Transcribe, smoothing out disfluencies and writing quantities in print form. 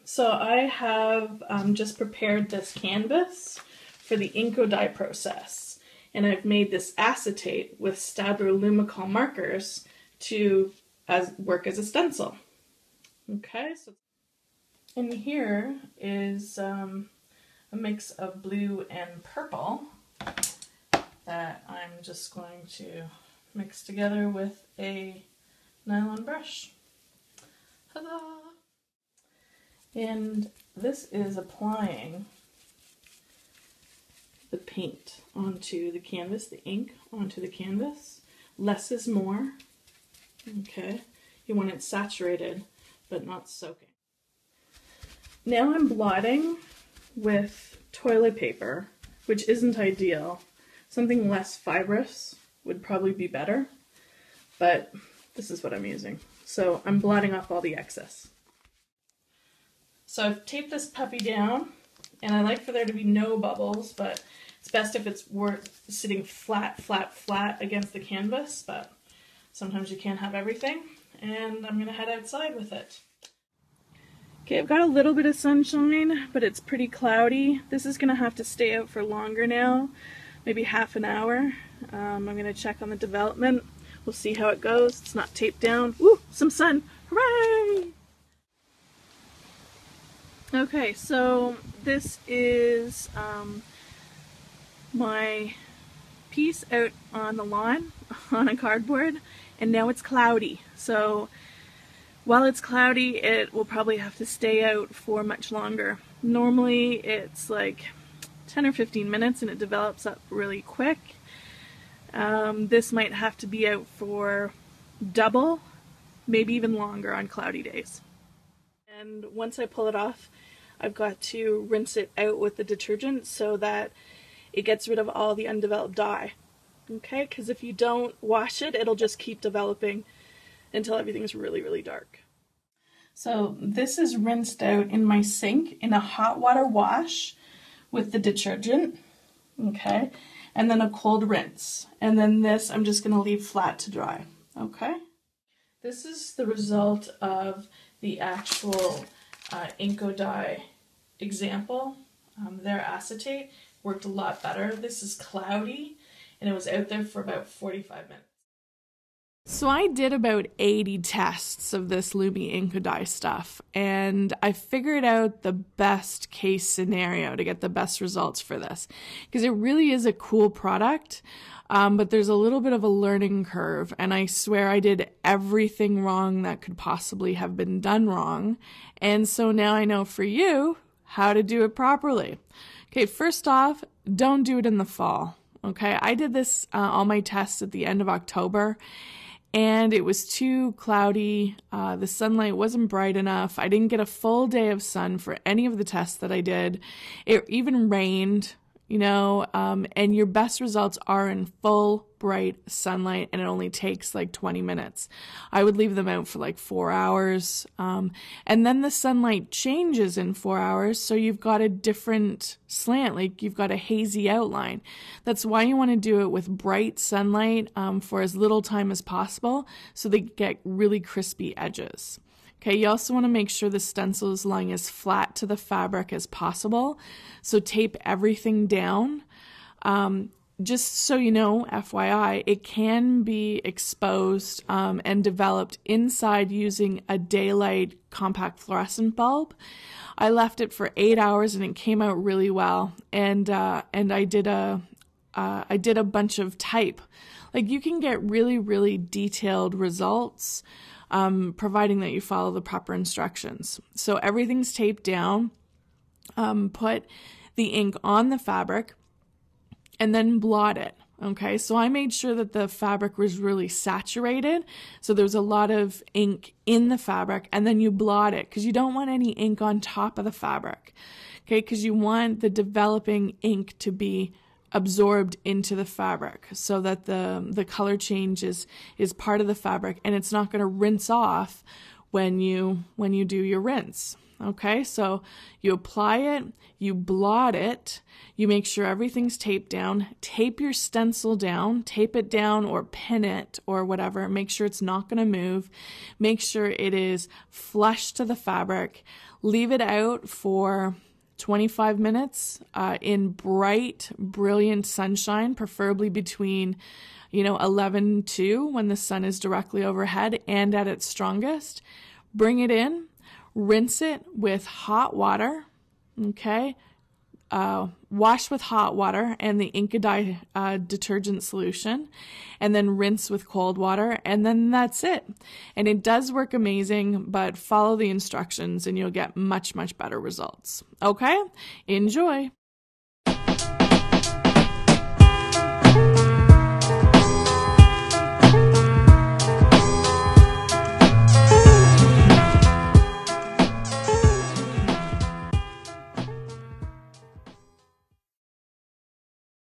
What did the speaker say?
So I have just prepared this canvas for the Inkodye process, and I've made this acetate with Staedtler Lumicol markers to work as a stencil. Okay, so in here is a mix of blue and purple that I'm just going to mix together with a nylon brush. Ta-da! And this is applying the paint onto the canvas, the ink onto the canvas. Less is more. Okay, you want it saturated but not soaking. Now I'm blotting with toilet paper, which isn't ideal. Something less fibrous would probably be better, but this is what I'm using. So I'm blotting off all the excess. So I've taped this puppy down, and I like for there to be no bubbles, but it's best if it's sitting flat, flat, flat against the canvas, but sometimes you can't have everything, and I'm gonna head outside with it. Okay, I've got a little bit of sunshine, but it's pretty cloudy. This is gonna have to stay out for longer now, maybe half an hour. I'm gonna check on the development. We'll see how it goes. It's not taped down. Woo, some sun, hooray! Okay, so this is my piece out on the lawn on a cardboard, and now it's cloudy. So while it's cloudy, it will probably have to stay out for much longer. Normally it's like 10 or 15 minutes and it develops up really quick. This might have to be out for double, maybe even longer on cloudy days. And once I pull it off, I've got to rinse it out with the detergent so that it gets rid of all the undeveloped dye. Okay, because if you don't wash it, it'll just keep developing until everything's really, really dark. So this is rinsed out in my sink in a hot water wash with the detergent, okay, and then a cold rinse. And then this I'm just going to leave flat to dry, okay? This is the result of the actual Inkodye example. Their acetate worked a lot better. This is cloudy, and it was out there for about 45 minutes. So I did about 80 tests of this Lumi Inkodye stuff, and I figured out the best case scenario to get the best results for this, because it really is a cool product, but there's a little bit of a learning curve, and I swear I did everything wrong that could possibly have been done wrong, and so now I know for you how to do it properly. Okay, first off, don't do it in the fall. Okay, I did this all my tests at the end of October, and it was too cloudy. The sunlight wasn't bright enough. I didn't get a full day of sun for any of the tests that I did. It even rained, you know, and your best results are in full bright sunlight, and it only takes like 20 minutes. I would leave them out for like 4 hours, and then the sunlight changes in 4 hours, so you've got a different slant, like you've got a hazy outline. That's why you want to do it with bright sunlight for as little time as possible, so they get really crispy edges. Okay, you also want to make sure the stencil is lying as flat to the fabric as possible, so tape everything down. Just so you know, FYI, it can be exposed and developed inside using a daylight compact fluorescent bulb. I left it for 8 hours and it came out really well. And I did a bunch of type. Like, you can get really, really detailed results, providing that you follow the proper instructions. So everything's taped down. Put the ink on the fabric, and then blot it. Okay, so I made sure that the fabric was really saturated, so there was a lot of ink in the fabric, and then you blot it because you don't want any ink on top of the fabric. Okay, because you want the developing ink to be absorbed into the fabric so that the color change is part of the fabric, and it's not going to rinse off when you do your rinse. Okay, so you apply it, you blot it, you make sure everything's taped down, tape your stencil down, tape it down or pin it or whatever, make sure it's not going to move, make sure it is flush to the fabric, leave it out for 25 minutes in bright, brilliant sunshine, preferably between 11 to 2 when the sun is directly overhead and at its strongest. Bring it in. Rinse it with hot water, okay? Wash with hot water and the Inkodye detergent solution, and then rinse with cold water, and then that's it. And it does work amazing, but follow the instructions and you'll get much, much better results. Okay? Enjoy!